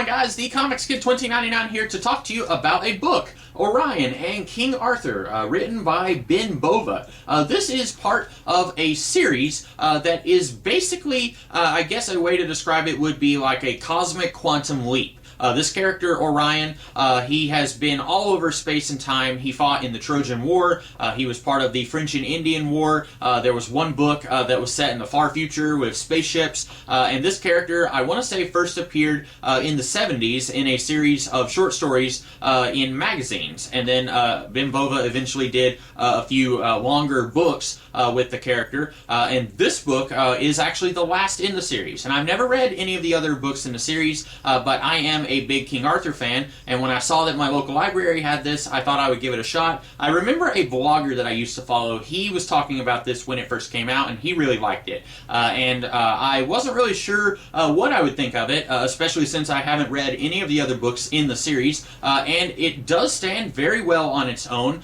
on, guys? The Comics Kid 2099 here to talk to you about a book, Orion and King Arthur, written by Ben Bova. This is part of a series that is basically, I guess a way to describe it would be like a cosmic quantum leap. This character, Orion, he has been all over space and time. He fought in the Trojan War. He was part of the French and Indian War. There was one book that was set in the far future with spaceships. And this character, I want to say, first appeared in the 70s in a series of short stories in magazines. And then Ben Bova eventually did a few longer books with the character. And this book is actually the last in the series. And I've never read any of the other books in the series, but I am a big King Arthur fan, and when I saw that my local library had this, I thought I would give it a shot. I remember a blogger that I used to follow. He was talking about this when it first came out, and he really liked it. And I wasn't really sure what I would think of it, especially since I haven't read any of the other books in the series, and it does stand very well on its own.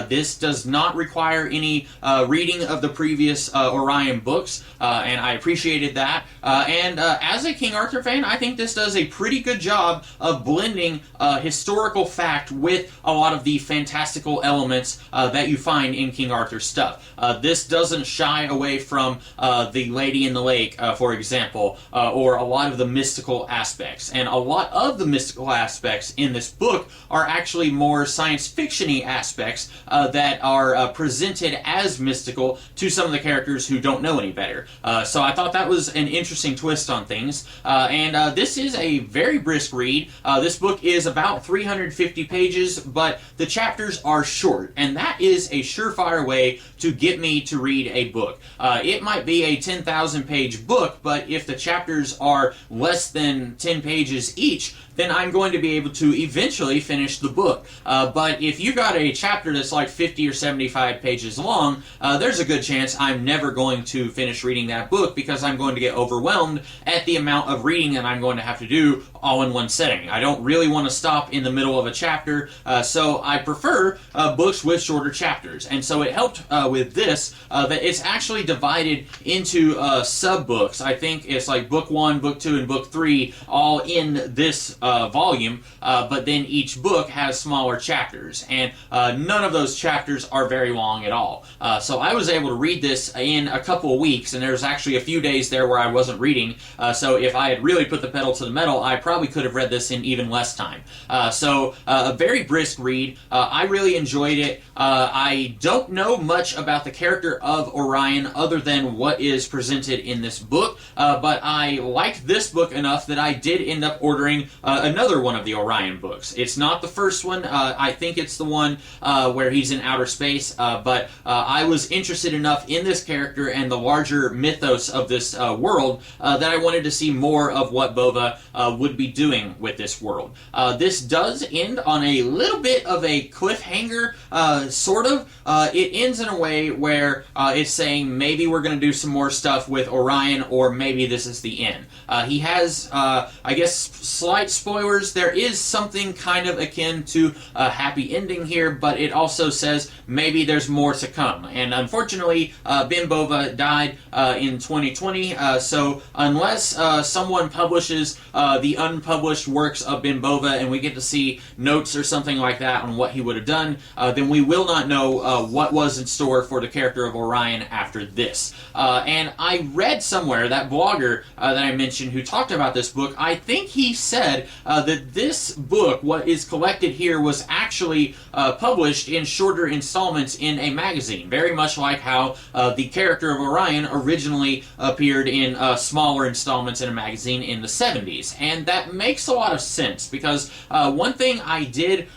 This does not require any reading of the previous Orion books, and I appreciated that. And as a King Arthur fan, I think this does a pretty good job of blending historical fact with a lot of the fantastical elements that you find in King Arthur stuff. This doesn't shy away from the Lady in the Lake, for example, or a lot of the mystical aspects. And a lot of the mystical aspects in this book are actually more science fiction-y aspects that are presented as mystical to some of the characters who don't know any better. So I thought that was an interesting twist on things. And this is a very brisk read. This book is about 350 pages, but the chapters are short, and that is a surefire way to get me to read a book. It might be a 10,000 page book, but if the chapters are less than 10 pages each, then I'm going to be able to eventually finish the book. But if you got a chapter that's like 50 or 75 pages long, there's a good chance I'm never going to finish reading that book because I'm going to get overwhelmed at the amount of reading that I'm going to have to do all in one setting. I don't really want to stop in the middle of a chapter, so I prefer books with shorter chapters. And so it helped with this that it's actually divided into sub-books. I think it's like book 1, book 2, and book 3 all in this volume, but then each book has smaller chapters, and none of those chapters are very long at all. So I was able to read this in a couple of weeks, and there's actually a few days there where I wasn't reading, so if I had really put the pedal to the metal, I probably could have read this in even less time. So a very brisk read. I really enjoyed it. I don't know much about the character of Orion other than what is presented in this book, but I liked this book enough that I did end up ordering another one of the Orion books. It's not the first one. I think it's the one where he's in outer space, but I was interested enough in this character and the larger mythos of this world that I wanted to see more of what Bova would be doing with this world. This does end on a little bit of a cliffhanger, sort of. It ends in a way where it's saying maybe we're going to do some more stuff with Orion, or maybe this is the end. He has, I guess, slight spoilers. There is something kind of akin to a happy ending here, but it also says maybe there's more to come. And unfortunately, Ben Bova died in 2020, so unless someone publishes the unpublished works of Ben Bova and we get to see notes or something like that on what he would have done, then we will not know what was in store for the character of Orion after this. And I read somewhere, that blogger that I mentioned who talked about this book, I think he said that this book, what is collected here, was actually published in shorter installments in a magazine, very much like how the character of Orion originally appeared in smaller installments in a magazine in the 70s. And that makes a lot of sense, because one thing I did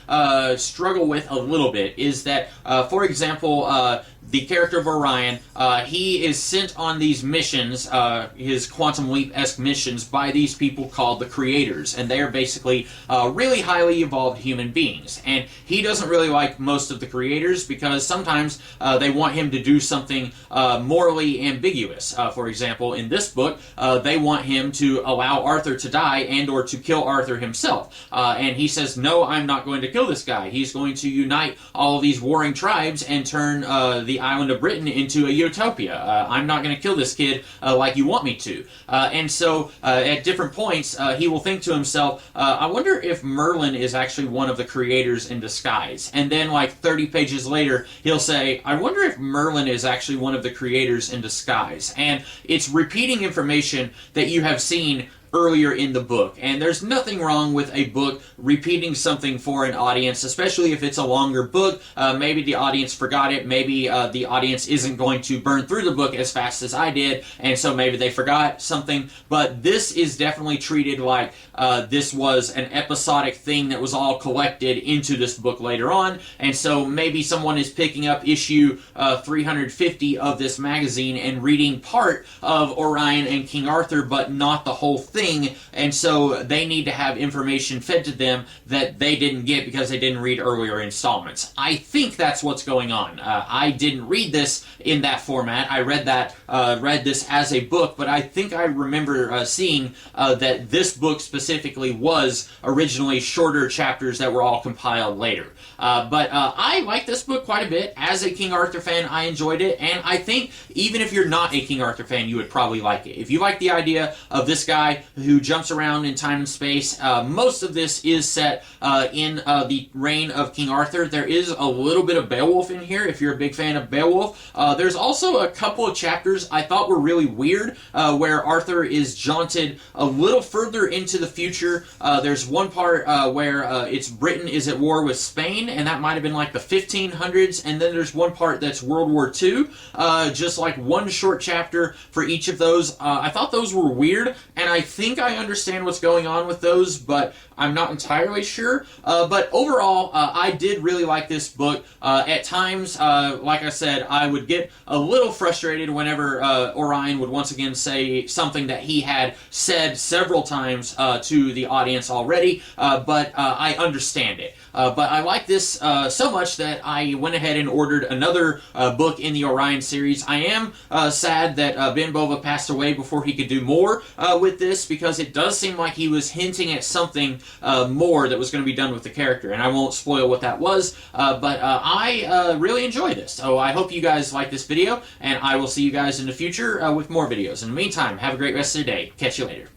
struggle with a little bit is that, for example, the character of Orion, he is sent on these missions, his Quantum Leap-esque missions, by these people called the Creators, and they are basically really highly evolved human beings. And he doesn't really like most of the Creators because sometimes they want him to do something morally ambiguous. For example, in this book, they want him to allow Arthur to die and or to kill Arthur himself. And he says, no, I'm not going to kill this guy. He's going to unite all of these warring tribes and turn the island of Britain into a utopia. I'm not going to kill this kid like you want me to. And so at different points, he will think to himself, I wonder if Merlin is actually one of the creators in disguise. And then like 30 pages later, he'll say, I wonder if Merlin is actually one of the creators in disguise. And it's repeating information that you have seen earlier in the book. And there's nothing wrong with a book repeating something for an audience, especially if it's a longer book. Maybe the audience forgot it. Maybe the audience isn't going to burn through the book as fast as I did, and so maybe they forgot something. But this is definitely treated like this was an episodic thing that was all collected into this book later on. And so maybe someone is picking up issue 350 of this magazine and reading part of Orion and King Arthur, but not the whole thing. And so they need to have information fed to them that they didn't get because they didn't read earlier installments. I think that's what's going on. I didn't read this in that format. I read this as a book, but I think I remember seeing that this book specifically was originally shorter chapters that were all compiled later. But I like this book quite a bit. As a King Arthur fan, I enjoyed it, and I think even if you're not a King Arthur fan, you would probably like it. If you like the idea of this guy who jumps around in time and space, most of this is set in the reign of King Arthur. There is a little bit of Beowulf in here, if you're a big fan of Beowulf. There's also a couple of chapters I thought were really weird, where Arthur is jaunted a little further into the future. There's one part where it's Britain is at war with Spain, and that might have been like the 1500s, and then there's one part that's World War II, just like one short chapter for each of those. I thought those were weird, and I think I understand what's going on with those, but I'm not entirely sure. But overall, I did really like this book. At times, like I said, I would get a little frustrated whenever Orion would once again say something that he had said several times to the audience already, but I understand it. But I like this so much that I went ahead and ordered another book in the Orion series. I am sad that Ben Bova passed away before he could do more with this, because it does seem like he was hinting at something more that was going to be done with the character, and I won't spoil what that was, but I really enjoy this. So I hope you guys like this video, and I will see you guys in the future with more videos. In the meantime, have a great rest of the day. Catch you later.